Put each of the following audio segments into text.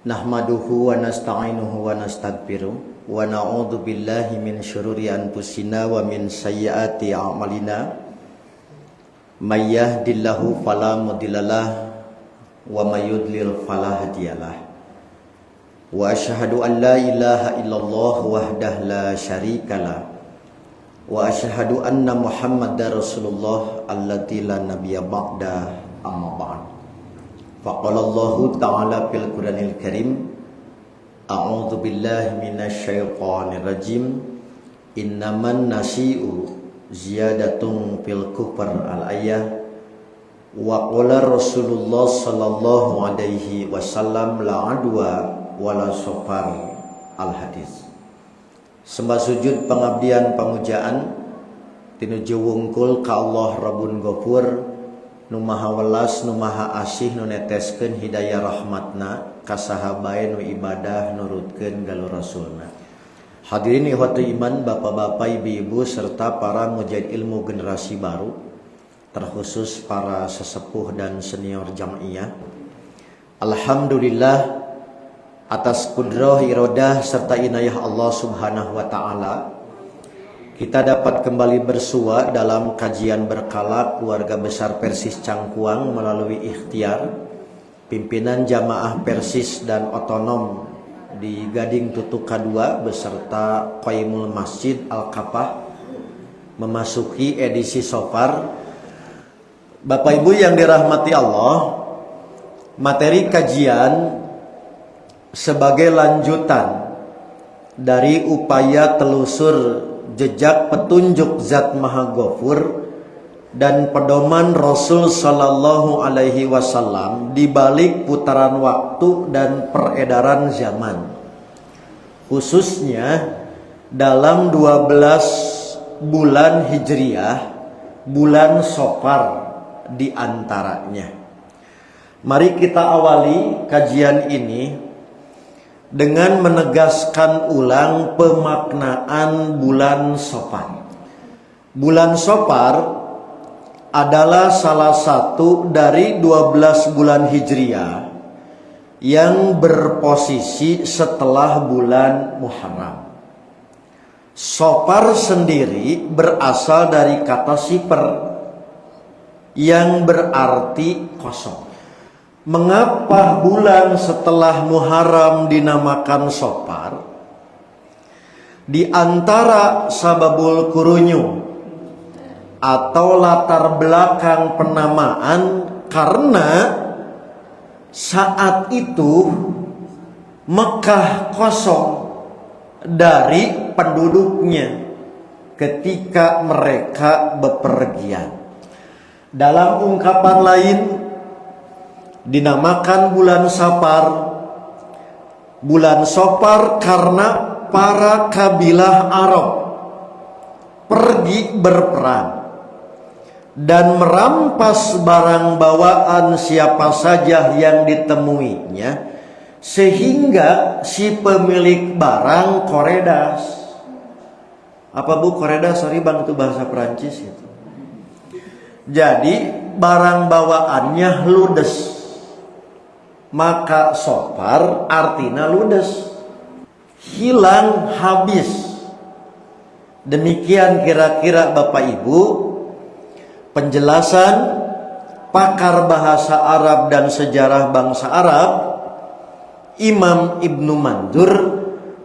Nahmaduhu wa nasta'inuhu wa nastaghfiruh wa na'udzu billahi min syururi anfusina wa min sayyiati a'malina. May yahdihillahu fala mudhillalah wa may yudlil fala hadiyalah. Wa asyhadu an la ilaha illallah wahdahu la syarikalah. Wa asyhadu anna Muhammadar Rasulullah alladzi la nabiyya ba'da amma ba'd. Faqala Allahu ta'ala fil Qur'anil Karim, a'udzu billahi minasy syaithanir rajim, innaman nasi'u ziyadatun fil kufr al-ayah. Wa qala Rasulullah sallallahu alaihi wasallam la adwa wala safar al-hadis. Sembah sujud pengabdian pamujaan tinuju wungkul ka Allah Rabbun Ghafur, nu maha welas nu maha asih nu neteskeun hidayah rahmatna ka sahabae nu ibadah nurutkeun galur rasulna. Hadirin ikhwatul iman, bapak-bapak, ibu-ibu serta para mujahid ilmu generasi baru, terkhusus para sesepuh dan senior jamiah. Alhamdulillah atas kudrah iradah serta inayah Allah Subhanahu wa taala, kita dapat kembali bersua dalam kajian berkala Keluarga Besar Persis Cangkuang melalui ikhtiar pimpinan Jamaah Persis dan Otonom di Gading Tutuk K2 beserta Qaimul Masjid Al-Kapah memasuki edisi Safar. Bapak Ibu yang dirahmati Allah, materi kajian sebagai lanjutan dari upaya telusur jejak petunjuk Zat Maha Ghafur dan pedoman Rasul sallallahu alaihi wasallam di balik putaran waktu dan peredaran zaman, khususnya dalam 12 bulan Hijriah, bulan Safar di antaranya. Mari kita awali kajian ini dengan menegaskan ulang pemaknaan bulan Safar. Bulan Safar adalah salah satu dari 12 bulan Hijriah yang berposisi setelah bulan Muharram. Safar sendiri berasal dari kata siper yang berarti kosong. Mengapa bulan setelah Muharram dinamakan Safar? Di antara sababul kurunyu atau latar belakang penamaan, karena saat itu Mekah kosong dari penduduknya ketika mereka bepergian. Dalam ungkapan lain, dinamakan bulan Safar karena para kabilah Arab pergi berperang dan merampas barang bawaan siapa saja yang ditemuinya, sehingga si pemilik barang koredas. Apa Bu koredas? Sorry Bang, itu bahasa Perancis itu. Jadi barang bawaannya ludes, maka Safar artinya ludes, hilang, habis. Demikian kira-kira Bapak Ibu penjelasan pakar bahasa Arab dan sejarah bangsa Arab Imam Ibnu Mandur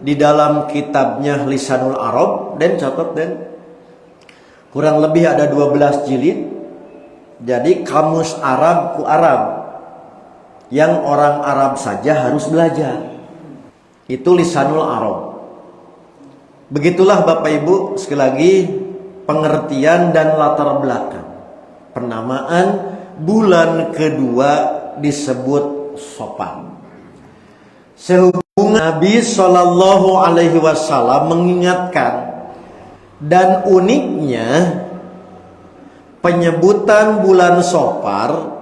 di dalam kitabnya Lisanul Arab. Dan catat dan kurang lebih ada 12 jilid. Jadi kamus Arab ku Arab yang orang Arab saja harus belajar. Itu Lisanul Arab. Begitulah Bapak Ibu, sekali lagi pengertian dan latar belakang penamaan bulan kedua disebut Safar. Sehubungan Nabi Shallallahu alaihi wasallam mengingatkan, dan uniknya penyebutan bulan Safar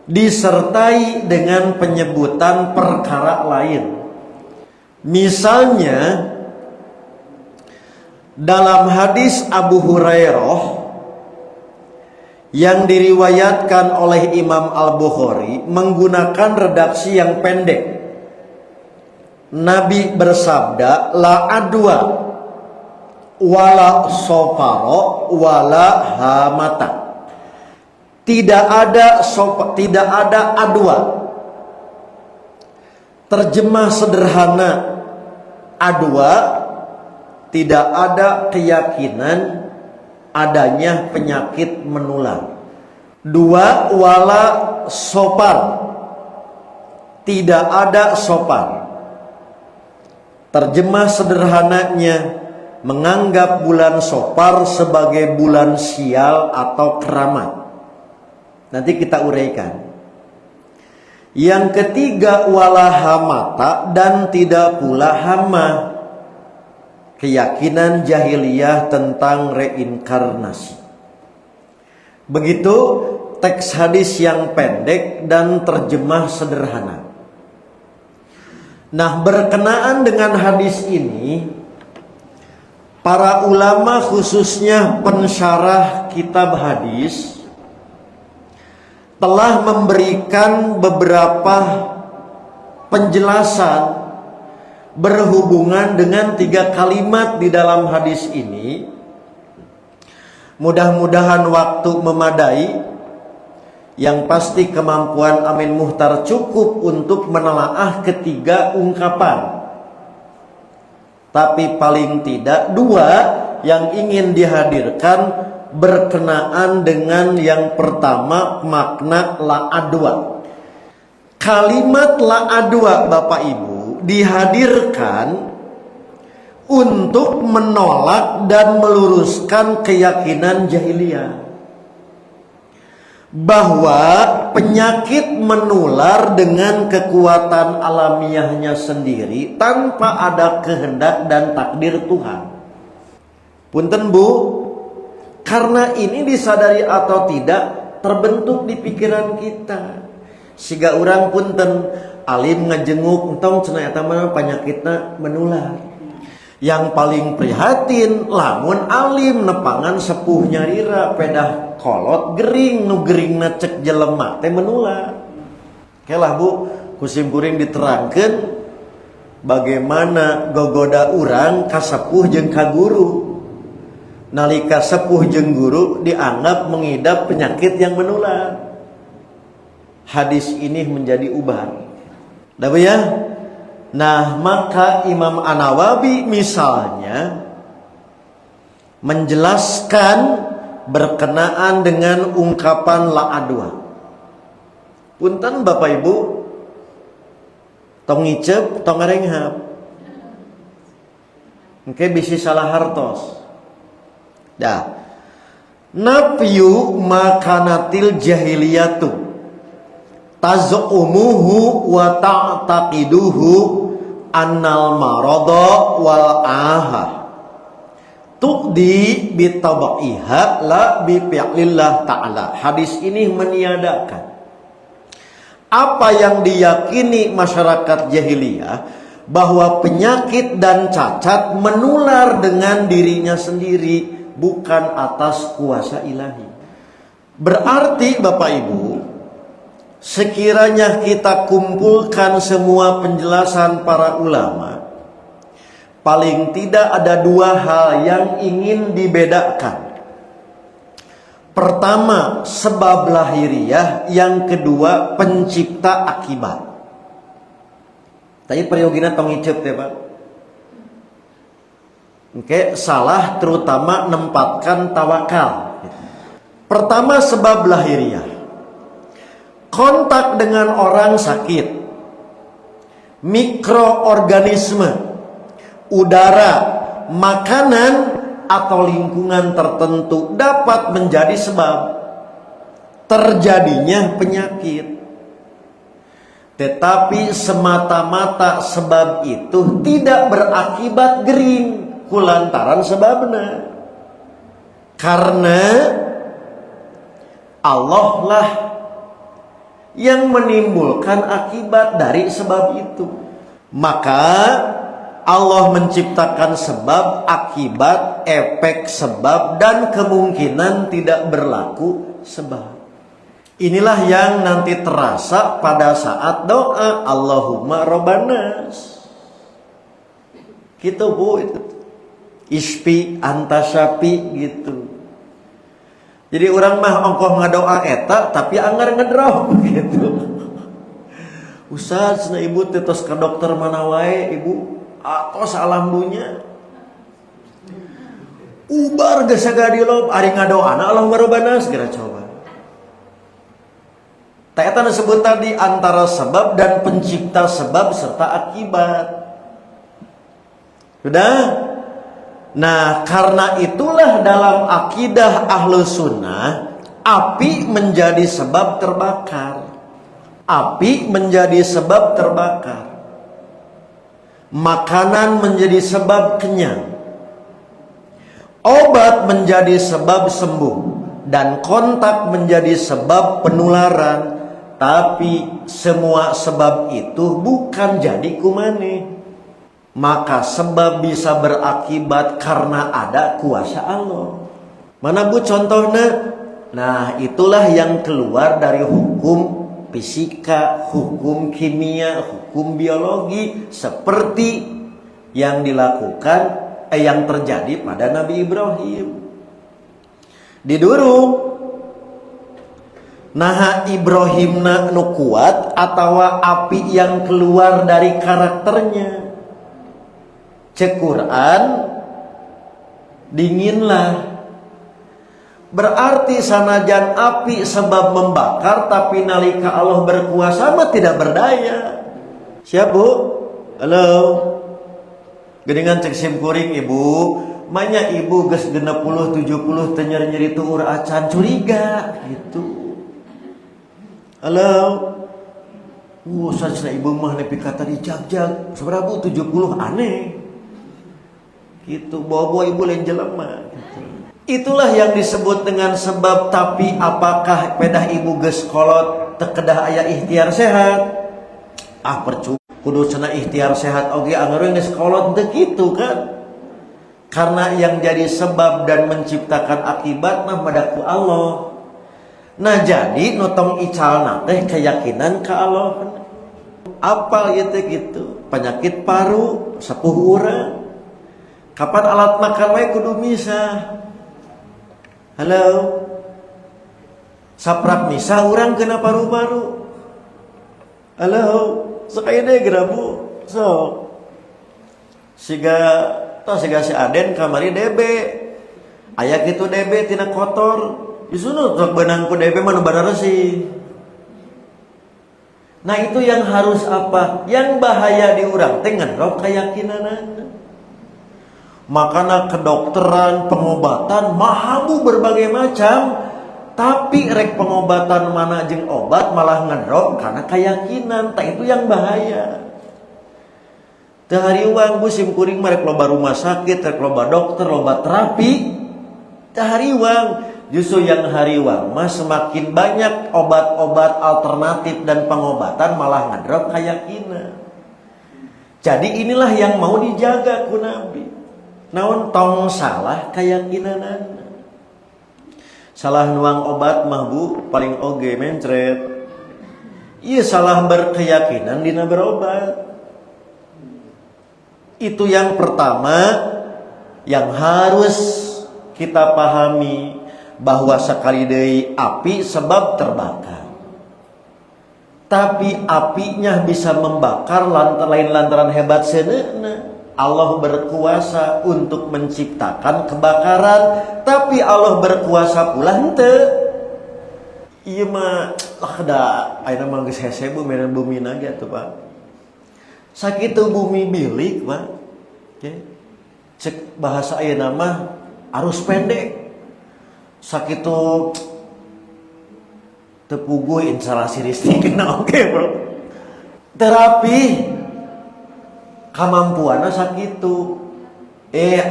disertai dengan penyebutan perkara lain. Misalnya dalam hadis Abu Hurairah yang diriwayatkan oleh Imam Al-Bukhari menggunakan redaksi yang pendek, Nabi bersabda, la adwa wala sofaro wala hamata. Tidak ada adwa. Terjemah sederhana adwa, tidak ada keyakinan adanya penyakit menular. Dua, wala sopar, tidak ada sopar. Terjemah sederhananya, menganggap bulan Sopar sebagai bulan sial atau keramat. Nanti kita uraikan. Yang ketiga, wala hamata, dan tidak pula hama. Keyakinan jahiliyah tentang reinkarnasi. Begitu teks hadis yang pendek dan terjemah sederhana. Nah, berkenaan dengan hadis ini, para ulama khususnya pensyarah kitab hadis telah memberikan beberapa penjelasan berhubungan dengan 3 kalimat di dalam hadis ini. Mudah-mudahan waktu memadai. Yang pasti kemampuan Amin Muhtar cukup untuk menelaah ketiga ungkapan. Tapi paling tidak 2 yang ingin dihadirkan berkenaan dengan yang pertama, makna la adwa. Kalimat la adwa, Bapak Ibu, dihadirkan untuk menolak dan meluruskan keyakinan jahiliyah bahwa penyakit menular dengan kekuatan alamiahnya sendiri tanpa ada kehendak dan takdir Tuhan. Punten Bu, karena ini disadari atau tidak terbentuk di pikiran kita. Siga urang punten alim ngajenguk entong cenah eta mah penyakitna menular. Yang paling prihatin lamun alim nepangan sepuh nyarira pedah kolot gering, nu geringna cek jelema teh menular. Kelah Bu, kusim kuring diterangkeun bagaimana gogoda urang ka sepuh jeung ka guru. Nalika sepuh jeung guru dianggap mengidap penyakit yang menular. Hadis ini menjadi ubar. Dah ya? Nah, maka Imam An-Nawawi misalnya menjelaskan berkenaan dengan ungkapan la adwa. Punten Bapak Ibu, tong ngicep, tong ngarenghap. Engke bisi salah hartos. Dah. Nafyu makanatil jahiliyatu tazumuhu wa ta'taqiduhu annal marada wal aha tuqdi bitabaiha la bi fi'lillah ta'ala. Hadis ini meniadakan apa yang diyakini masyarakat jahiliyah, bahwa penyakit dan cacat menular dengan dirinya sendiri, bukan atas kuasa ilahi. Berarti Bapak Ibu, sekiranya kita kumpulkan semua penjelasan para ulama, paling tidak ada 2 hal yang ingin dibedakan. Pertama, sebab lahiriah. Yang kedua, pencipta akibat. Tadi periogina tong icep ya Pak. Oke, salah terutama nempatkan tawakal. Pertama, sebab lahiriah. Kontak dengan orang sakit, mikroorganisme, udara, makanan, atau lingkungan tertentu dapat menjadi sebab terjadinya penyakit. Tetapi semata-mata sebab itu tidak berakibat gering kulantaran sebabnya. Karena Allah lah yang menimbulkan akibat dari sebab itu. Maka Allah menciptakan sebab, akibat, efek sebab, dan kemungkinan tidak berlaku sebab. Inilah yang nanti terasa pada saat doa Allahumma Robbanas. Gitu Bu, itu ispi antasapi gitu. Jadi orang mah ongkoh ngadoa eta tapi anggar ngedrop gitu. Ustaz, cenah ibu tetos ke dokter mana wae ibu? Atos alhamdulillah. Ubar geus sagadilob ari ngadoana Allahumma rabbana segera coba. Ta eta disebut tadi antara sebab dan pencipta sebab serta akibat. Sudah? Nah, karena itulah dalam akidah Ahlus Sunnah, api menjadi sebab terbakar. Api menjadi sebab terbakar. Makanan menjadi sebab kenyang. Obat menjadi sebab sembuh. Dan kontak menjadi sebab penularan. Tapi semua sebab itu bukan jadi kumane. Maka sebab bisa berakibat karena ada kuasa Allah. Mana Bu contohnya? Nah, itulah yang keluar dari hukum fisika, hukum kimia, hukum biologi seperti yang dilakukan yang terjadi pada Nabi Ibrahim. Diduruk nah Ibrahimna nu kuat atawa api yang keluar dari karakternya. Cek Quran dinginlah. Berarti sanajan api sebab membakar tapi nalika Allah berkuasa mah tidak berdaya. Siap Bu? Halo. Geningan cek simkuring Ibu. Manya Ibu geus 60 70 teu nyeri-nyeri tuur acan curiga gitu. Halo. Saja Ibu mah nepi kata dijag-jag. Sabaraha Bu 70 aneh. Gitu bawa-bawa ibu lain jelema gitu. Itulah yang disebut dengan sebab. Tapi apakah pedah ibu geus kolot tekedah aya ikhtiar sehat? Percuma kudu cenah ikhtiar sehat oge angeureun geus kolot teu kitu kan. Karena yang jadi sebab dan menciptakan akibat mah madaku Allah. Nah jadi nutong icalna teh keyakinan ka Allah. Apal ieu teh gitu. Penyakit paru sepuh urang. Kapan alat makan wae kudu misah. Halo. Saprak misah urang kena paru-paru. Halo. Sok aya deui geura Bu. Sok. Siga si Aden kamari DB. Aya kitu DB tina kotor. Disunuh sok beunang ku DB mah nu bararesi. Nah itu yang harus apa? Yang bahaya di urang teh ngendrok keyakinanana. Makanya kedokteran, pengobatan mahabu berbagai macam. Tapi rek pengobatan mana jeung obat malah ngedrop karena keyakinan. Tak itu yang bahaya. Teu hariwang Bu simkuring rek loba rumah sakit, rek loba dokter, loba terapi. Teu hariwang. Justru yang hariwang mah semakin banyak obat-obat alternatif dan pengobatan malah ngedrop keyakinan. Jadi inilah yang mau dijaga ku Nabi. Naon tong salah keyakinan. Salah nuang obat mah Bu paling oge mencret. Ieu salah berkeyakinan dina berobat. Itu yang pertama yang harus kita pahami, bahwa sekali deui api sebab terbakar. Tapi apinya bisa membakar lain lantaran hebat seuneu. Allah berkuasa untuk menciptakan kebakaran, tapi Allah berkuasa pula henteu. Ieu mah da ayeuna mah geus hese Bu meureun bumi na gitu Pak. Sakitu bumi bilik Pak. Oke. Cek bahasa ayeuna mah arus pendek. Sakitu teu puguh instalasi listrik na oke Bro. Terapi kamampuanna sakitu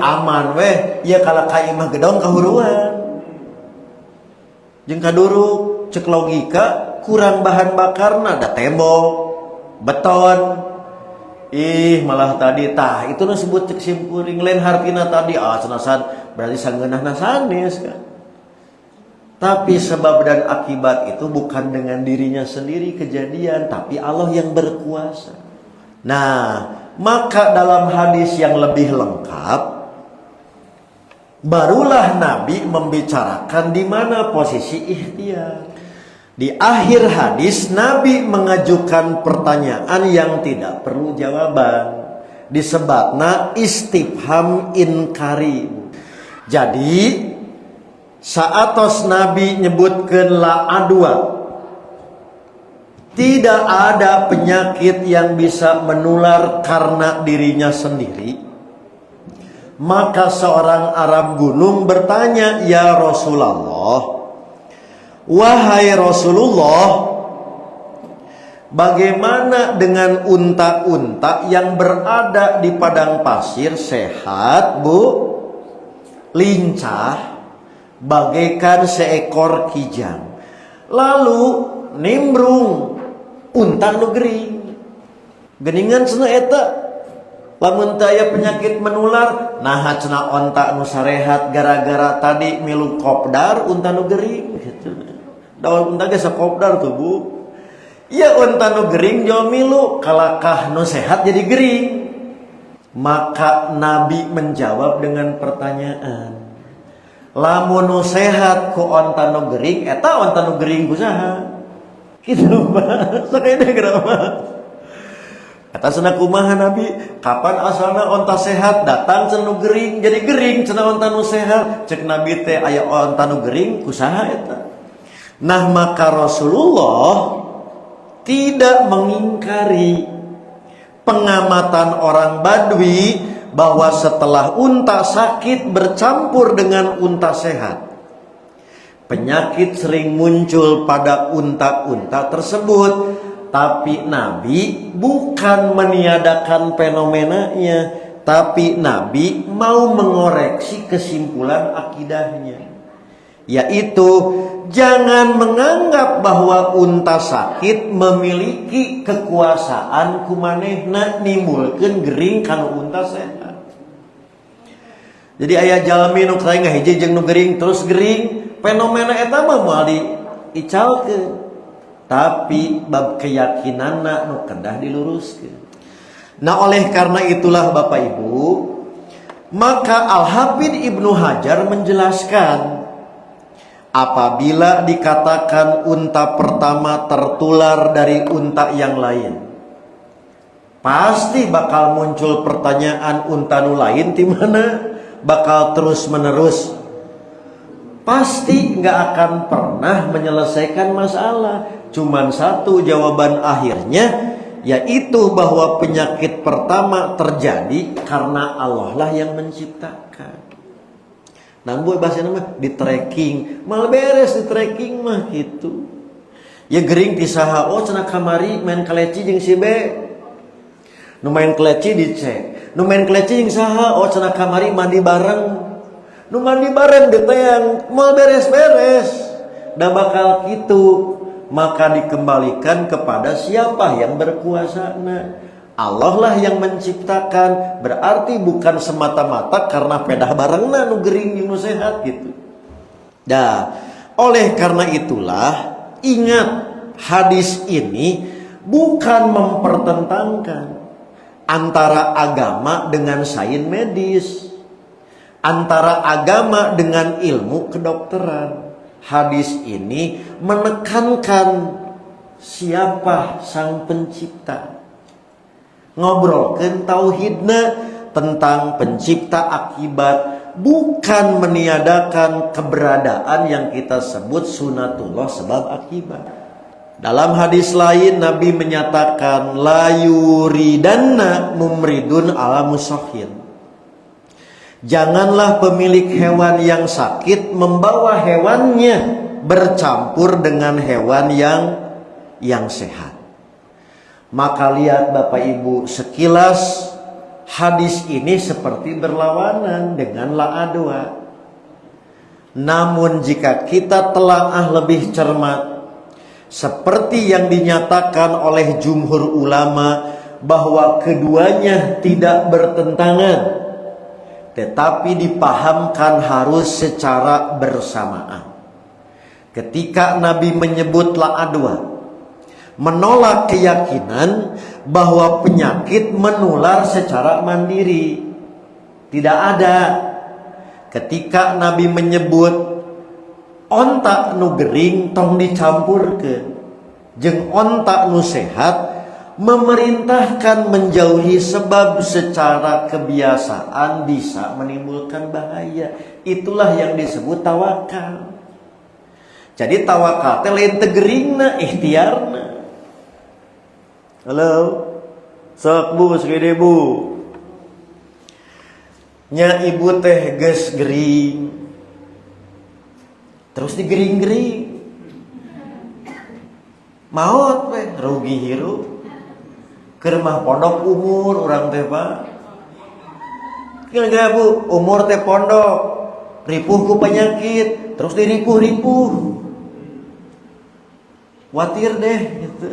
aman weh ieu kala ka imah gedong kahuruan jeung kaduruk cek logika kurang bahan bakarna da tembok beton malah tadi tah itu disebut cek simkuring lain hartina tadi senasan berarti sangeunahna sanes kan. Tapi sebab dan akibat itu bukan dengan dirinya sendiri kejadian, tapi Allah yang berkuasa. Nah maka dalam hadis yang lebih lengkap barulah Nabi membicarakan di mana posisi ikhtiar. Di akhir hadis Nabi mengajukan pertanyaan yang tidak perlu jawaban. Disebutna istifham inkari. Jadi saatos Nabi nyebutkeun la adwa, tidak ada penyakit yang bisa menular karena dirinya sendiri. Maka seorang Arab gunung bertanya, "Ya Rasulullah, wahai Rasulullah, bagaimana dengan unta-unta yang berada di padang pasir sehat, Bu? Lincah, bagaikan seekor kijang. Lalu nimbrung unta nu gering. Geningan cenah eta. Lamun teu aya penyakit menular, naha cenah onta nu sarehat gara-gara tadi milu kopdar unta nu gering gitu. Daun unta ge sakopdar tuh, Bu. Iya unta nu gering jauh milu, kalakah nu sehat jadi gering. Maka Nabi menjawab dengan pertanyaan, lamun nu sehat ku onta nu gering, eta onta nu gering kusaha? Kitu mah, sakade kenapa? Kata cenah kumaha Nabi, kapan asalna onta sehat datang cenah nu gering, jadi gering cenah onta nu sehat. Cek Nabi teh aya onta nu gering kusaha eta? Nah, maka Rasulullah tidak mengingkari pengamatan orang Badui bahwa setelah unta sakit bercampur dengan unta sehat, penyakit sering muncul pada unta-unta tersebut. Tapi Nabi bukan meniadakan fenomenanya, tapi Nabi mau mengoreksi kesimpulan akidahnya, yaitu jangan menganggap bahwa unta sakit memiliki kekuasaan kumanehna nimbulkeun gering kana unta sehat. Jadi aya jalmi nu kae ngahiji jeung nu gering terus gering, fenomena eta mah moal diicalkeun. Tapi bab keyakinanna nu kedah diluruskeun. Nah, oleh karena itulah Bapak Ibu, maka Al-Hafidz Ibnu Hajar menjelaskan, apabila dikatakan unta pertama tertular dari unta yang lain, pasti bakal muncul pertanyaan unta nu lain di mana, bakal terus menerus. Pasti nggak akan pernah menyelesaikan masalah. Cuman satu jawaban akhirnya, yaitu bahwa penyakit pertama terjadi karena Allah lah yang menciptakan. Nanggu bahasa nama di tracking, malah beres di tracking mah gitu. Ya gering pisaha, oh cenah kamari main keleci jeung si B. Nu main keleci dicek. Nu main keleci jeung saha, oh cenah kamari mandi bareng. Nu mandi bareng ditayang, malah beres-beres. Da bakal kitu. Maka dikembalikan kepada siapa yang berkuasa. Allah lah yang menciptakan. Berarti bukan semata-mata karena pedah barangna nu gering nu sehat gitu. Dah, oleh karena itulah ingat, hadis ini bukan mempertentangkan antara agama dengan sains medis, antara agama dengan ilmu kedokteran. Hadis ini menekankan siapa sang pencipta, ngobrolkeun tauhidna tentang pencipta akibat, bukan meniadakan keberadaan yang kita sebut sunatullah sebab akibat. Dalam hadis lain Nabi menyatakan, la yuridanna mumridun ala musakhin. Janganlah pemilik hewan yang sakit membawa hewannya bercampur dengan hewan yang sehat. Maka lihat Bapak Ibu, sekilas hadis ini seperti berlawanan dengan la adwa. Namun jika kita telaah lebih cermat, seperti yang dinyatakan oleh jumhur ulama bahwa keduanya tidak bertentangan, tetapi dipahamkan harus secara bersamaan. Ketika Nabi menyebut la adwa, menolak keyakinan bahwa penyakit menular secara mandiri. Tidak ada. Ketika Nabi menyebut onta nu gering tong dicampurkeun jeung onta nu sehat, memerintahkan menjauhi sebab secara kebiasaan bisa menimbulkan bahaya. Itulah yang disebut tawakal. Jadi tawakal teh lain teu geuringna, ikhtiarna. Halo. Sok Bu, segede Bu. Nya ibu teh geus gering. Terus digering-gering. Maot we, rugi hirup. Keur mah pondok umur urang teh Pak. Gara-gara Bu, umur teh pondok, ripuh ku penyakit, terus diripuh-ripuh. Watir deh gitu.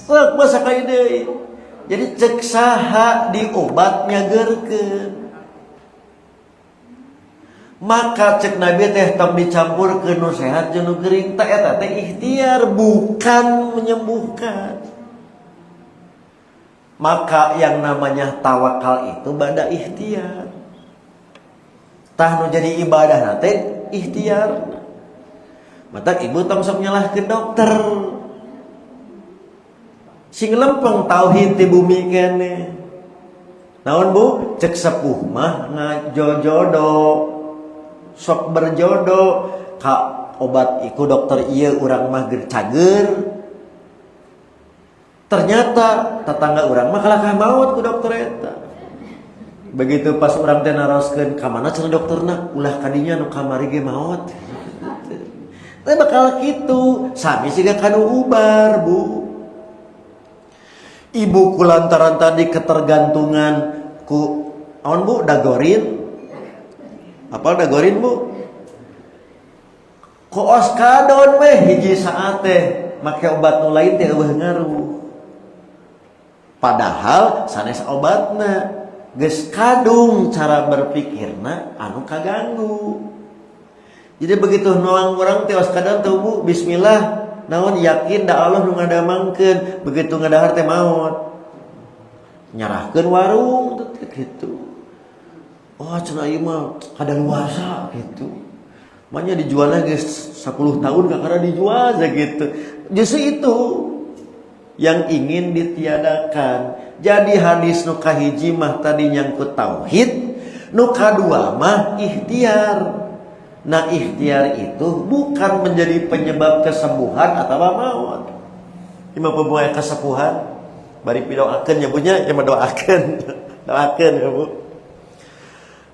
Sok mah sakali deui. Jadi cek saha diobat nyageurkeun. Maka cek Nabi teh tam dicampur ke nu sehat jeung nu gering, teh eta teh ikhtiar bukan menyembuhkan. Maka yang namanya tawakal itu bada ikhtiar. Tah nu jadi ibadah teh ikhtiar. Mata ibu tong sok nyalahkeun dokter. Sing lempeng tauhid di bumi kene. Naon Bu? Cek sepuh mah ngajojodo. Sok berjodoh ka obat iku dokter ieu urang mah geur cager. Ternyata tetangga urang mah kalakah maot ku dokter eta. Begitu pas urang teh naroskeun ka mana cenah dokterna, ulah kadinya nu kamari ge maot. Teh bakal kitu, sami siga kanu ubar Bu. Ibu kulantaran tadi ketergantungan ku aon Bu dagorin. Apa dagorin Bu? Ku oskadon weh hiji saat teh make obat nu lain teh eueuh ngaruh. Padahal sanes obatna geus kadung cara berpikirna anu kaganggu. Jadi begitu nuang urang teh oskadon teh Bu, bismillah naon yakin da Allah nu ngadamangkeun, begitu ngadahar teh maot. Nyarahkeun warung teh kitu. Oh cenah ieu mah kadaluarsa gitu. Makanya dijualnya geus 10 tahun kakara dijual aja gitu. Justru itu yang ingin ditiadakan. Jadi hadis nu kahiji mah tadi nyangkut tauhid, nu kadua mah ikhtiar. Nah ikhtiar itu bukan menjadi penyebab kesembuhan atau maut. Ima pembuaya kesepuhan bari pidoakeun nya punya nya doakeun. Doakeun ya Bu.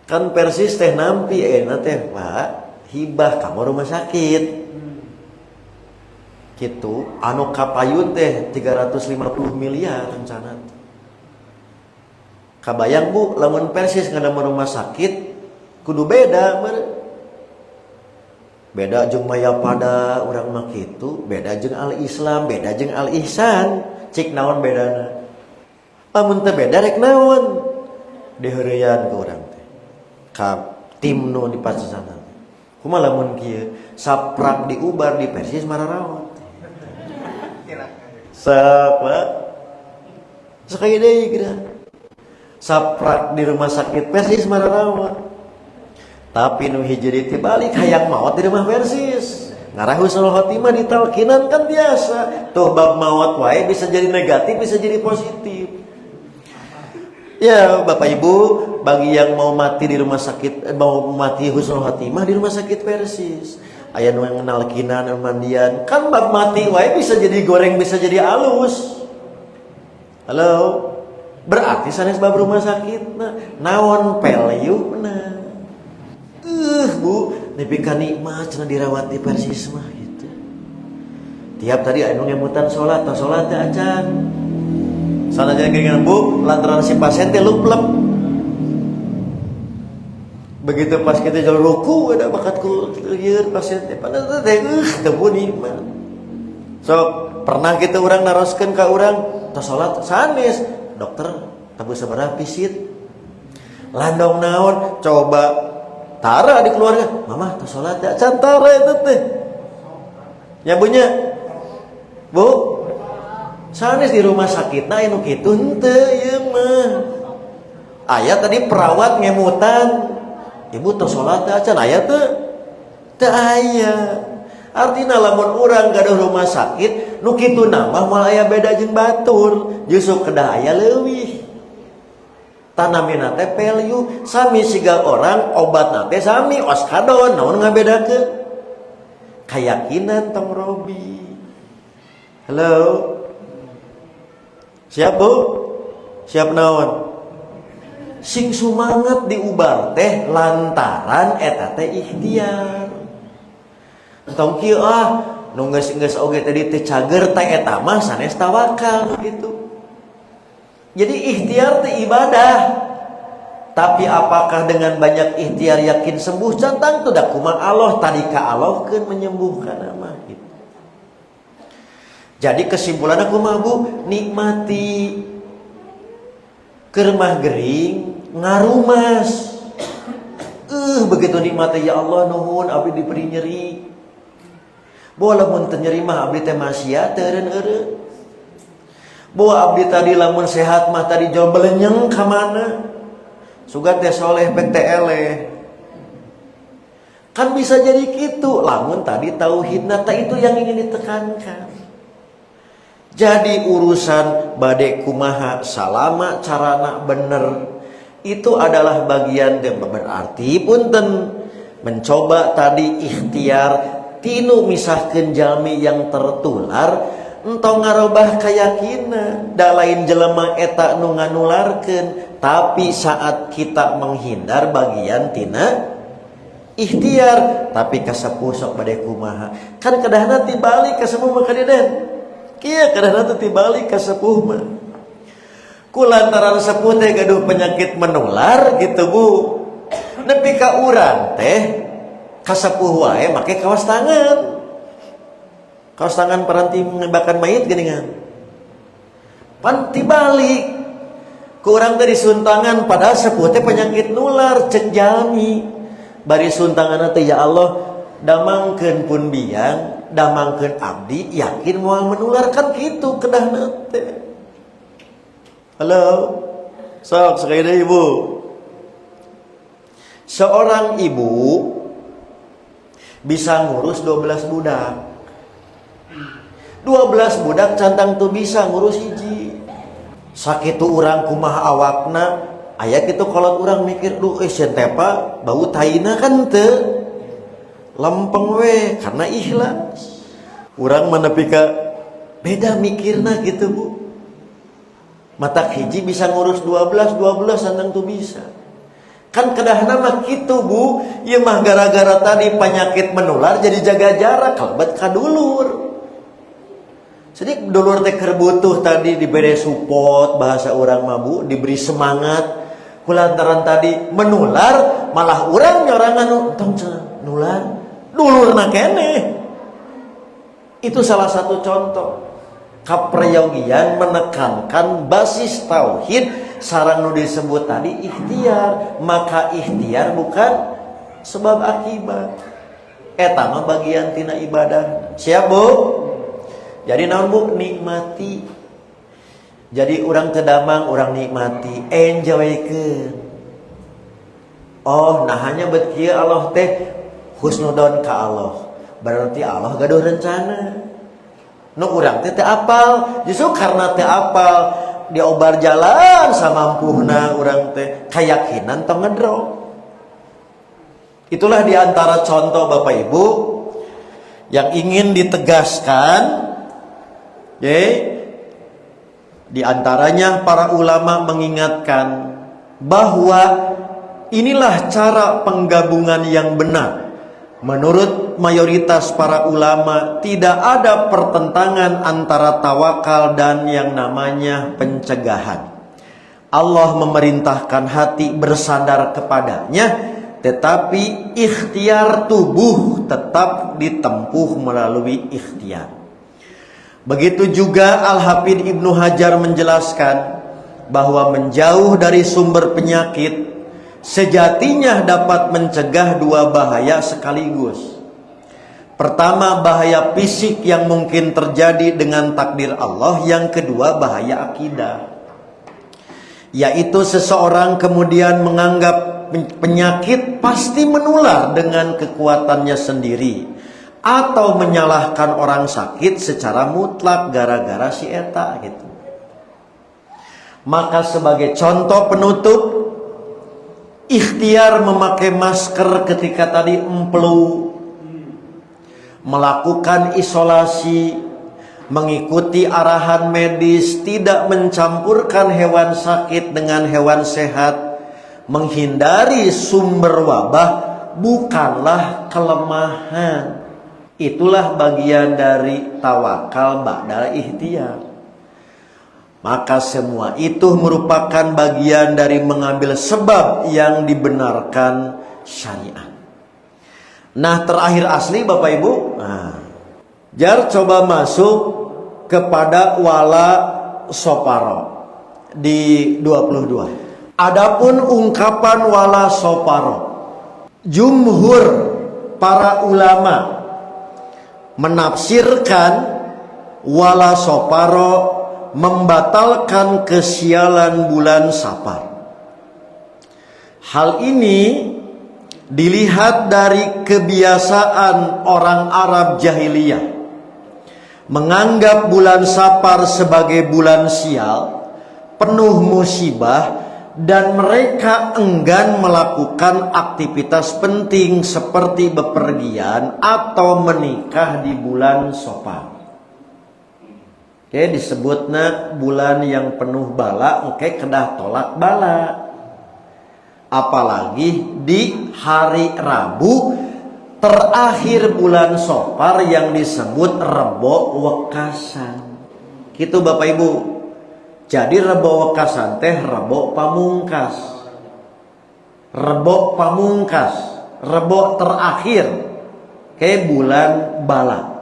Kan persis teh nampi enak teh Pak hibah kamu rumah sakit gitu anu kapayun teh 350 miliar rencana. Kabayang Bu lamun persis ngadama rumah sakit kudu beda beda jeung maya pada urang mah kitu, beda jeung al Islam, beda jeung al ihsan. Cik naon bedana? Lamun teu beda rek naon? Diheureuyaan ku urang ka tim nu di pasasana. Kumaha lamun kieu saprak diubar di Persis mararawat. Sapa? Sakaya deui geura. Saprak di rumah sakit Persis mararawat. Tapi nu hiji ditibalik hayang maot di rumah Persis. Ngarah husnul khotimah ditalkinan kan biasa. Tuh bab maot wae bisa jadi negatif, bisa jadi positif. Ya Bapak Ibu, bagi yang mau mati di rumah sakit, mau mati husnul khotimah di rumah sakit Persis. Aya nu ngenalkinan mandian, kan bab mati wae bisa jadi goreng, bisa jadi alus. Halo. Berarti sanes bab rumah sakit naon peleuna. Bu, nepi ka nikmat cenah dirawat di Persis mah gitu. Tiap tadi anu ngemutan salat, tah salat teh acan. Sanajan geuningan Bu, lantaran si pasien teh luplep. Begitu pas kita jalan ruku ada bakat ku lieur pasien teh padahal teh teu nikmat. So, pernah kita urang naroskeun ka urang, tah salat sanes, dokter tabu sabaraha pisit. Landong naon? Coba tara di keluarga, mama tah salat teh can tara eta teh. Ya bunya. Bu, Sanes di rumah sakit nah anu kitu henteu ieu mah. Aya tadi perawat ngemutan. Ibu teu salat teh acan aya teu? Teu aya. Artina lamun urang gaduh rumah sakit nu kitu nambah moal aya beda jeung batur, justru kedah aya leuwih. Tanamina teh value sami siga orang obatna teh sami oskadon naon ngabedakeun? Keyakinan tong Robi. Halo. Siap Bu? Siap naon? Sing sumanget diubar teh lantaran eta teh ikhtiar. Tong kieu nu geus oge tadi teh cager teh eta mah sanes tawakal gitu. Jadi ikhtiar teh ibadah. Tapi apakah dengan banyak ikhtiar yakin sembuh? Cantang teu da kumaha Allah tadi ka Allah keun menyembuhkan mah gitu. Jadi kesimpulannya kumaha Bu? Nikmati keur mah gering ngarumas. Begitu nikmati ya Allah nuhun abdi diberi nyeri. Bola mun teu nyeri mah abdi teh maksiat teureun eureun. Boa abdi tadi lamun sehat mah tadi jauh belenyeng ka mana? Sugat teh soleh bek teh eleh. Kan bisa jadi kitu lamun tadi tauhidna teh itu yang ingin ditekankan. Jadi urusan bade kumaha salama carana bener itu adalah bagian yang berarti punten mencoba tadi ikhtiar tinu misahkeun jalmi yang tertular entong ngarobah keyakinan da lain jelema eta nu nganularkeun tapi saat kita menghindar bagian tina ikhtiar tapi kasepuh sok bade kumaha kan kadahna tibalik ka sepuh mah kadeden. Kieu kadang teh tibalik ka sepuh mah. Kulantaran sepuh teh gaduh penyakit menular gitu Bu. Nepi ka urang teh ka sepuh wae make kawas tangan. Kawas tangan paranti nembakan mayit geuningan. Pan tibalik. Ku urang teh disuntangan padahal sepuh teh penyakit nular cek jalmi. Bari suntanganna teh ya Allah damangkeun pun biang damangkeun abdi yakin moal menularkan gitu kedahna teh. Halo. Sok sekali deui Ibu. Seorang ibu bisa ngurus 12 budak. 12 budak cantang tuh bisa ngurus hiji. Sakitu urang kumaha awakna aya kitu kolot urang mikir duh sieun teh pa bau taina kan teu lempeng we karena ikhlas. Urang menepi ka beda mikirna gitu Bu. Matak hiji bisa ngurus 12 sandang tuh bisa. Kan kedahna mah kitu Bu, ieu mah gara-gara tadi penyakit menular jadi jaga jarak kalebet ka dulur. Jadi dulur teh keur butuh tadi diberi support bahasa urang mah Bu, diberi semangat. Kulantaran tadi menular malah urang nyorangan tong nular. Dulurna keneh. Itu salah satu contoh kaprayogian menekankan basis tauhid sareng nu disebut tadi ikhtiar. Maka ikhtiar bukan sebab akibat. Eta mah bagian tina ibadah. Siap Bu? Jadi naon Bu? Nikmati. Jadi urang kedamang urang nikmati, enjoykeun. Oh, nah hanya bet kieu Allah teh husnudon ka Allah. Berarti Allah gaduh rencana. Nu urang teh teu apal, justru karena teu apal diobar jalan samampuhna urang teh kayakinan tong ngedrop. Itulah diantara contoh Bapak Ibu yang ingin ditegaskan. Di antaranya para ulama mengingatkan bahwa inilah cara penggabungan yang benar. Menurut mayoritas para ulama tidak ada pertentangan antara tawakal dan yang namanya pencegahan. Allah memerintahkan hati bersandar kepadanya, tetapi ikhtiar tubuh tetap ditempuh melalui ikhtiar. Begitu juga Al-Hafidz Ibnu Hajar menjelaskan bahwa menjauh dari sumber penyakit sejatinya dapat mencegah dua bahaya sekaligus. Pertama, bahaya fisik yang mungkin terjadi dengan takdir Allah. Yang kedua, bahaya akidah, yaitu seseorang kemudian menganggap penyakit pasti menular dengan kekuatannya sendiri, atau menyalahkan orang sakit secara mutlak gara-gara si eta gitu. Maka sebagai contoh penutup, ikhtiar memakai masker ketika tadi empelu, melakukan isolasi, mengikuti arahan medis, tidak mencampurkan hewan sakit dengan hewan sehat, menghindari sumber wabah bukanlah kelemahan. Itulah bagian dari tawakal ba'dal ikhtiar. Maka semua itu merupakan bagian dari mengambil sebab yang dibenarkan syariat. Nah, terakhir asli Bapak Ibu. Jar coba masuk kepada wala soparo di 22. Adapun ungkapan wala soparo, jumhur para ulama menafsirkan wala soparo membatalkan kesialan bulan Safar. Hal ini dilihat dari kebiasaan orang Arab jahiliyah menganggap bulan Safar sebagai bulan sial, penuh musibah, dan mereka enggan melakukan aktivitas penting seperti bepergian atau menikah di bulan Safar. Oke, disebutnya bulan yang penuh bala, oke, kedah tolak bala. Apalagi di hari Rabu terakhir bulan Safar yang disebut Rebo Wekasan. Gitu Bapak Ibu. Jadi Rebo Wekasan teh Rebo Pamungkas. Rebo Pamungkas, Rebo terakhir ke bulan bala.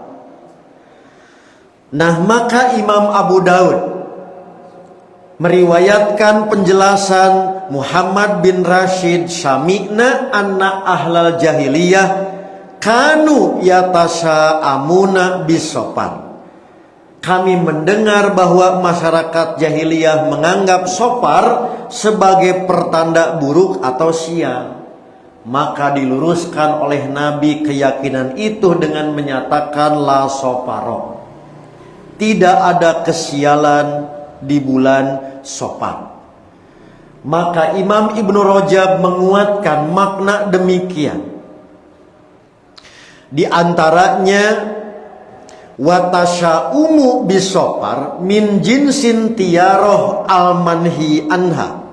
Nah, maka Imam Abu Daud meriwayatkan penjelasan Muhammad bin Rashid, sami'na anna ahlal jahiliyah kanu yatasha amuna bisofar. Kami mendengar bahwa masyarakat jahiliyah menganggap sofar sebagai pertanda buruk atau sial. Maka diluruskan oleh Nabi keyakinan itu dengan menyatakan la sofaro, tidak ada kesialan di bulan Safar. Maka Imam Ibnu Rajab menguatkan makna demikian. Di antaranya watasya'umu bisofar min jinsin tiyaroh al-manhi anha.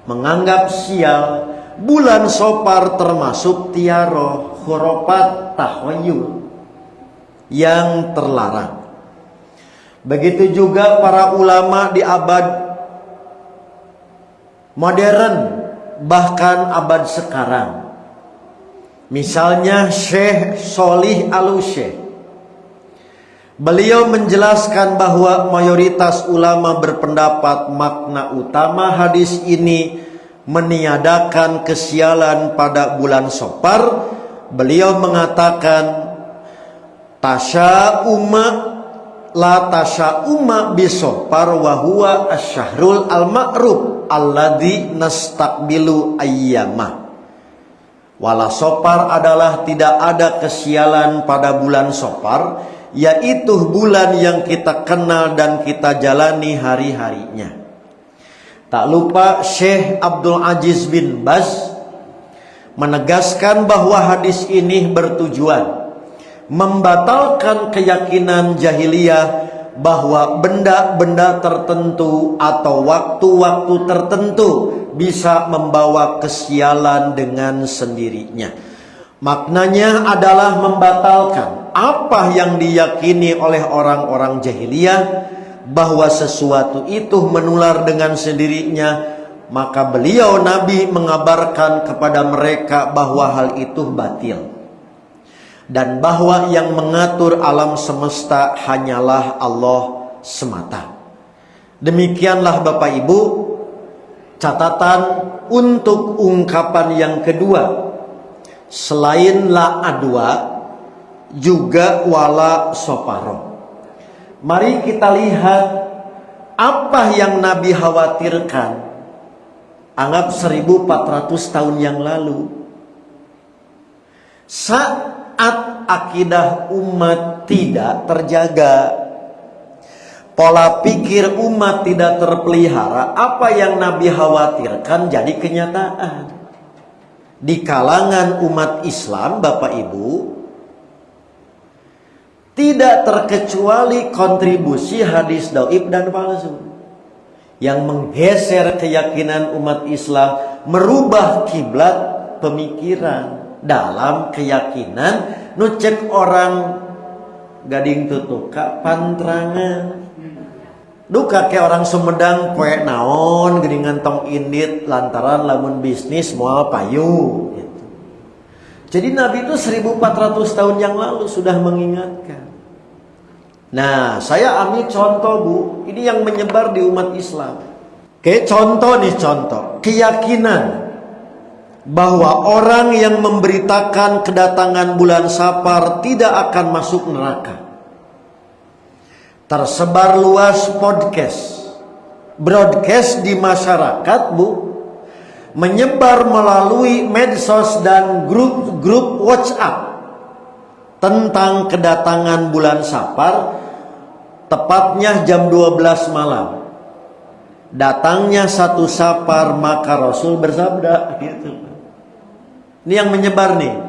Menganggap sial bulan Safar termasuk tiyaroh, khurafat, takhayul yang terlarang. Begitu juga para ulama di abad modern, bahkan abad sekarang. Misalnya Syekh Sholih Al-Syekh. Beliau menjelaskan bahwa mayoritas ulama berpendapat makna utama hadis ini meniadakan kesialan pada bulan Safar. Beliau mengatakan tasya'uma la tasya'uma bisofar wa huwa asyahrul al-ma'ruf alladzi nastaqbilu ayyamah. Wala Safar adalah tidak ada kesialan pada bulan Safar, yaitu bulan yang kita kenal dan kita jalani hari-harinya. Tak lupa Syekh Abdul Aziz bin Baz menegaskan bahwa hadis ini bertujuan membatalkan keyakinan jahiliyah bahwa benda-benda tertentu atau waktu-waktu tertentu bisa membawa kesialan dengan sendirinya. Maknanya adalah membatalkan apa yang diyakini oleh orang-orang jahiliyah bahwa sesuatu itu menular dengan sendirinya. Maka beliau Nabi mengabarkan kepada mereka bahwa hal itu batil, dan bahwa yang mengatur alam semesta hanyalah Allah semata. Demikianlah Bapak Ibu catatan untuk ungkapan yang kedua. Selain la adwa, juga wala soparo. Mari kita lihat apa yang Nabi khawatirkan. Anggap 1400 tahun yang lalu. Saat akidah umat tidak terjaga, pola pikir umat tidak terpelihara, apa yang Nabi khawatirkan jadi kenyataan. Di kalangan umat Islam, Bapak Ibu, tidak terkecuali kontribusi hadis dhaif dan palsu yang menggeser keyakinan umat Islam, merubah kiblat pemikiran dalam keyakinan nucek orang gading tutuka pantrangan duka ke orang Sumedang poe naon geuningan tong indit lantaran lamun bisnis moal payu gitu. Jadi Nabi itu 1400 tahun yang lalu sudah mengingatkan. Nah, saya ambil contoh Bu, ini yang menyebar di umat Islam. Oke, contoh keyakinan bahwa orang yang memberitakan kedatangan bulan Safar tidak akan masuk neraka. Tersebar luas broadcast di masyarakat Bu, menyebar melalui medsos dan grup WhatsApp tentang kedatangan bulan Safar, tepatnya jam 12 malam. Datangnya 1 Safar maka Rasul bersabda gitu. Ini yang menyebar nih.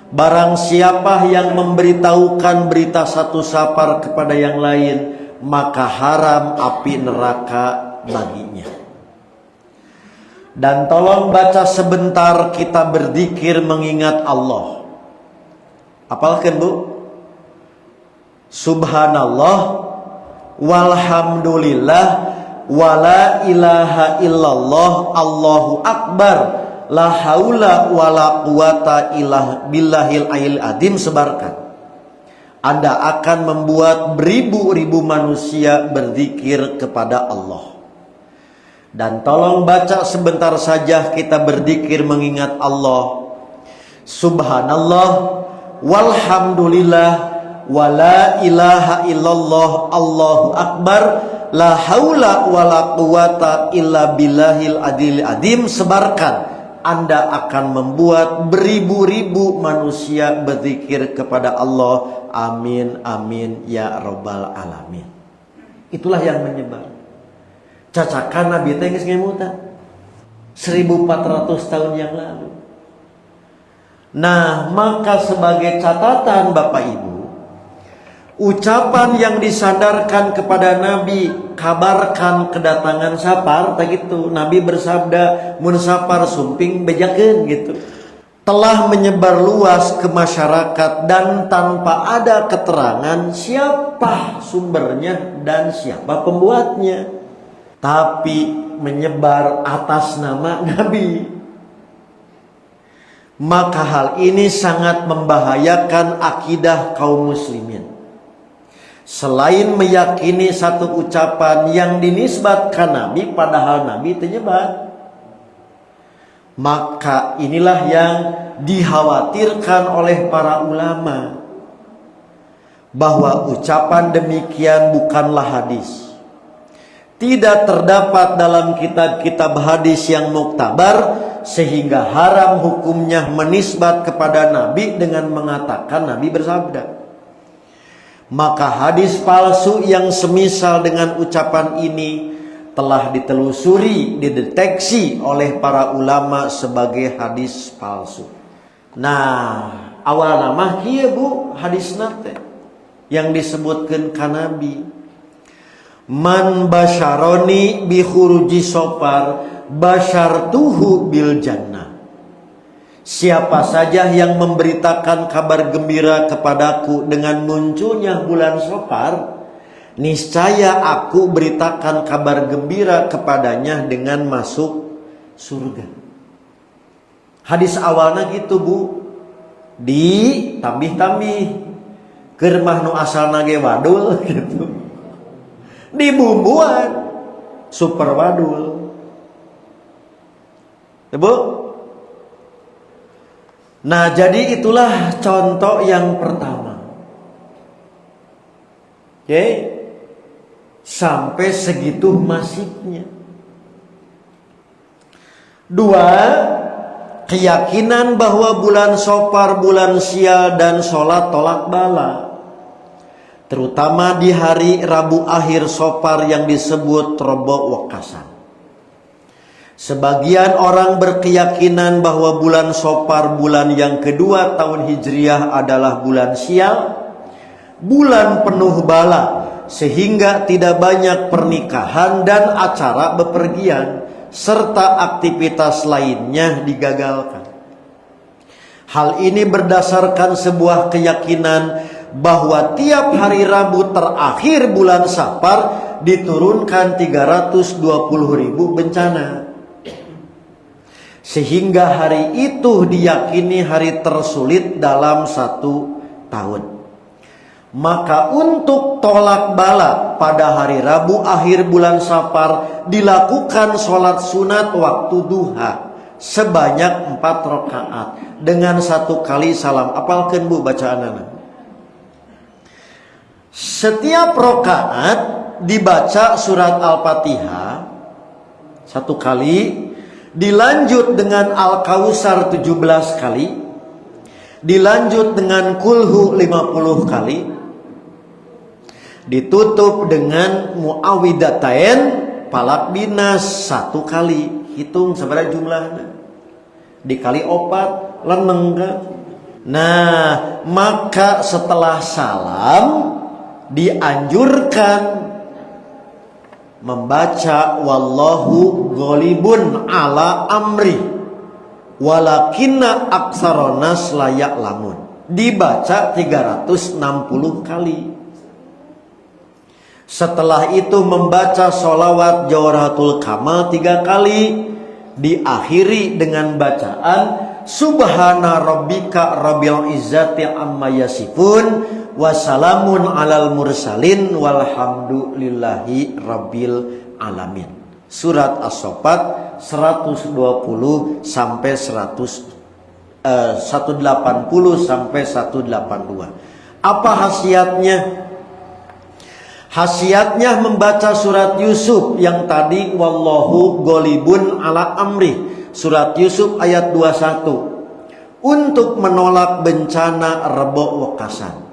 Barang siapa yang memberitahukan berita 1 Safar kepada yang lain, maka haram api neraka baginya. Dan tolong baca sebentar kita berzikir mengingat Allah. Apalkan Bu? Subhanallah walhamdulillah wala ilaha illallah Allahu akbar la haula wala quwata illa billahil aliyil azim. Sebarkan. Anda akan membuat beribu-ribu manusia berzikir kepada Allah. Dan tolong baca sebentar saja kita berzikir mengingat Allah. Subhanallah walhamdulillah wala ilaha illallah Allahu akbar la haula wala quwata illa billahil aliyil azim. Sebarkan. Anda akan membuat beribu-ribu manusia berzikir kepada Allah. Amin, amin, ya robbal alamin. Itulah yang menyebar. Cacakan Nabi teh geus ngemuta 1400 tahun yang lalu. Nah, maka sebagai catatan Bapak Ibu, ucapan yang disandarkan kepada Nabi, kabarkan kedatangan Safar, tak gitu. Nabi bersabda, mun Safar sumping bejakeun gitu. Telah menyebar luas ke masyarakat dan tanpa ada keterangan siapa sumbernya dan siapa pembuatnya. Tapi menyebar atas nama Nabi. Maka hal ini sangat membahayakan akidah kaum muslimin. Selain meyakini satu ucapan yang dinisbatkan Nabi padahal Nabi ternyebar, maka inilah yang dikhawatirkan oleh para ulama, bahwa ucapan demikian bukanlah hadis. Tidak terdapat dalam kitab-kitab hadis yang muktabar, sehingga haram hukumnya menisbat kepada Nabi dengan mengatakan Nabi bersabda. Maka hadis palsu yang semisal dengan ucapan ini telah ditelusuri, dideteksi oleh para ulama sebagai hadis palsu. Nah, awal nama kieu Bu hadis nate yang disebutkan ka Nabi. Man basyaroni bi khuruji Safar basyartuhu bil jannah. Siapa saja yang memberitakan kabar gembira kepadaku dengan munculnya bulan Safar, niscaya aku beritakan kabar gembira kepadanya dengan masuk surga. Hadis awalnya gitu Bu, ditambih-tambih keur mah nu asalna ge wadul gitu. Dibumbuan super wadul. Bu. Nah, jadi itulah contoh yang pertama. Oke, sampai segitu masifnya. Dua, keyakinan bahwa bulan Safar, bulan Sial dan sholat tolak bala, terutama di hari Rabu akhir Safar yang disebut Rebo Wekasan. Sebagian orang berkeyakinan bahwa bulan Safar, bulan yang kedua tahun Hijriah adalah bulan Sial, bulan penuh bala, sehingga tidak banyak pernikahan dan acara bepergian serta aktivitas lainnya digagalkan. Hal ini berdasarkan sebuah keyakinan bahwa tiap hari Rabu terakhir bulan Safar diturunkan 320.000 bencana. Sehingga hari itu diyakini hari tersulit dalam satu tahun. Maka untuk tolak bala pada hari Rabu akhir bulan Safar dilakukan sholat sunat waktu duha sebanyak 4 rakaat dengan 1 kali salam. Apalkan bu bacaan anak. Setiap rakaat dibaca surat Al-Fatihah 1 kali, dilanjut dengan Al-Kausar 17 kali, dilanjut dengan Kulhu 50 kali, ditutup dengan Muawwidatain Falak Binas 1 kali. Hitung seberapa jumlahnya, dikali 4 leneng kan. Nah, maka setelah salam dianjurkan membaca wallahu ghalibun ala amri walakinna aksaronas layak lamun, dibaca 360 kali. Setelah itu membaca sholawat Jawharatul Kamal 3 kali, diakhiri dengan bacaan Subhana rabbika rabbil izzati amma yasifun wassalamun alal mursalin walhamdulillahi rabbil alamin. Surat As-Saffat 120 sampai 180 sampai 182. Apa khasiatnya? Khasiatnya membaca surat Yusuf yang tadi wallahu ghalibun ala amri, surat Yusuf ayat 21, untuk menolak bencana Rebo Wekasan.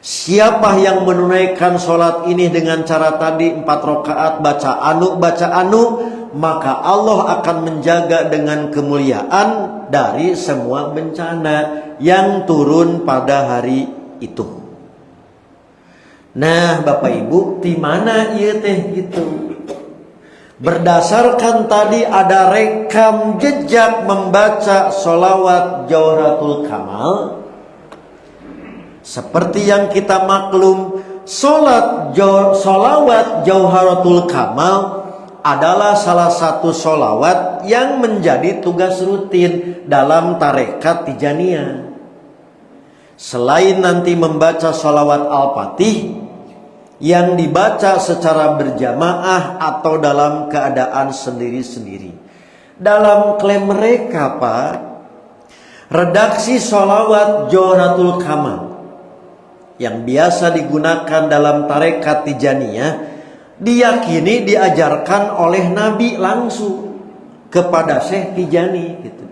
Siapa yang menunaikan sholat ini dengan cara tadi 4 rakaat baca anu, maka Allah akan menjaga dengan kemuliaan dari semua bencana yang turun pada hari itu. Nah, Bapak Ibu, di mana ieu teh gitu? Berdasarkan tadi ada rekam jejak membaca sholawat Jawharatul Kamal. Seperti yang kita maklum, sholawat Jawharatul Kamal adalah salah satu sholawat yang menjadi tugas rutin dalam tarekat Tijaniyah. Selain nanti membaca sholawat Al-Fatih yang dibaca secara berjamaah atau dalam keadaan sendiri-sendiri. Dalam klaim mereka, Pak, redaksi sholawat Jawharatul Kamal yang biasa digunakan dalam tarekat Tijaniyah diyakini diajarkan oleh Nabi langsung kepada Syekh Tijani gitu.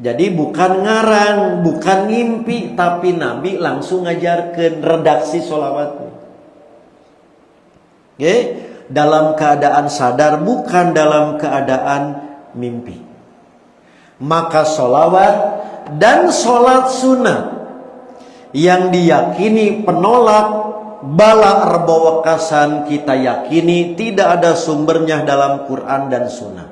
Jadi bukan ngarang, bukan ngimpi, tapi Nabi langsung ngajarkan redaksi sholawatnya. Oke, dalam keadaan sadar, bukan dalam keadaan mimpi. Maka sholawat dan sholat sunat yang diyakini penolak bala Rebo Wekasan, kita yakini tidak ada sumbernya dalam Quran dan Sunnah.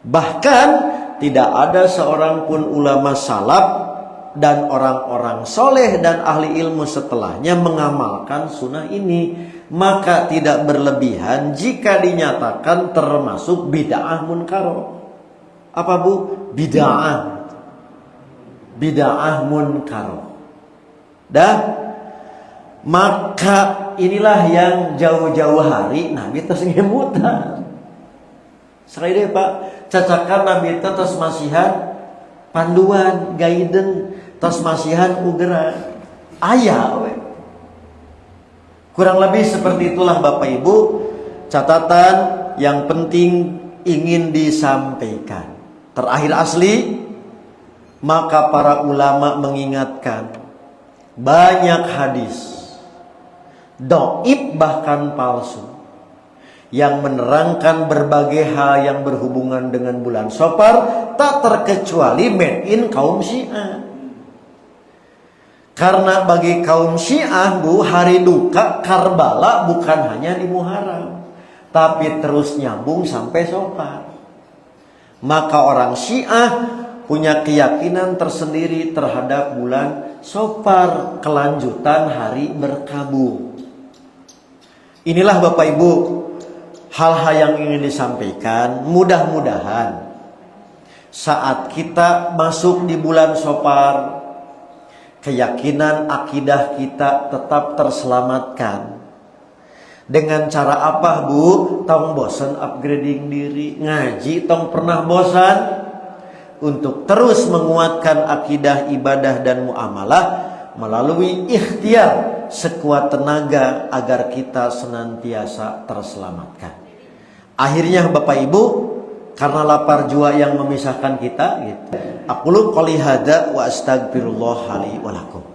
Bahkan tidak ada seorang pun ulama salaf dan orang-orang soleh dan ahli ilmu setelahnya mengamalkan sunnah ini. Maka tidak berlebihan jika dinyatakan termasuk bid'ah munkaroh. Apa bu? Bid'ah munkaroh. Dah, maka inilah yang jauh-jauh hari Nabi terus ngemutan. Sekali deh Pak, cacakan Nabi terus masihan panduan, guidance, tos masihan ugera aya we. Kurang lebih seperti itulah Bapak Ibu catatan yang penting ingin disampaikan. Terakhir asli, maka para ulama mengingatkan banyak hadis dhaif bahkan palsu yang menerangkan berbagai hal yang berhubungan dengan bulan Safar, tak terkecuali made in kaum Syiah. Karena bagi kaum Syiah, Bu, hari duka Karbala bukan hanya di Muharram, tapi terus nyambung sampai Safar. Maka orang Syiah punya keyakinan tersendiri terhadap bulan Safar, kelanjutan hari berkabung. Inilah Bapak Ibu hal-hal yang ingin disampaikan. Mudah-mudahan saat kita masuk di bulan Safar, keyakinan akidah kita tetap terselamatkan. Dengan cara apa, Bu? Tong bosan upgrading diri, ngaji tong pernah bosan, untuk terus menguatkan akidah, ibadah dan muamalah melalui ikhtiar sekuat tenaga agar kita senantiasa terselamatkan. Akhirnya Bapak Ibu, karena lapar jua yang memisahkan kita gitu. Aqulu qouli hadza wa astaghfirullah li wa lakum.